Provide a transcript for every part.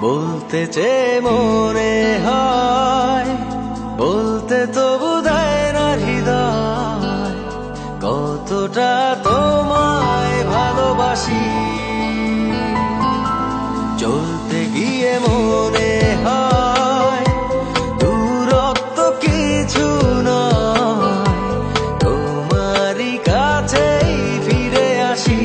বলতে চেয়ে মনে হয়, বলতে তবু দেয় না হৃদয়, কতটা তোমায় ভালোবাসি। চলতে গিয়ে মনে হয় দূরত্ব কিছু নয়, তোমারই কাছেই ফিরে আসি।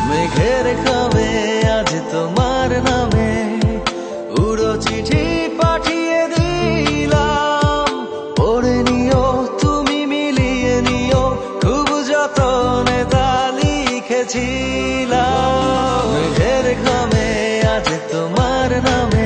মেঘের খামে আজ তোমার নামে উড়ো চিঠি পাঠিয়ে দিলাম, পড়ে নিও তুমি মিলিয়ে নিও, খুব যতনে তা লিখেছিলাম। মেঘের খামে আজ তোমার নামে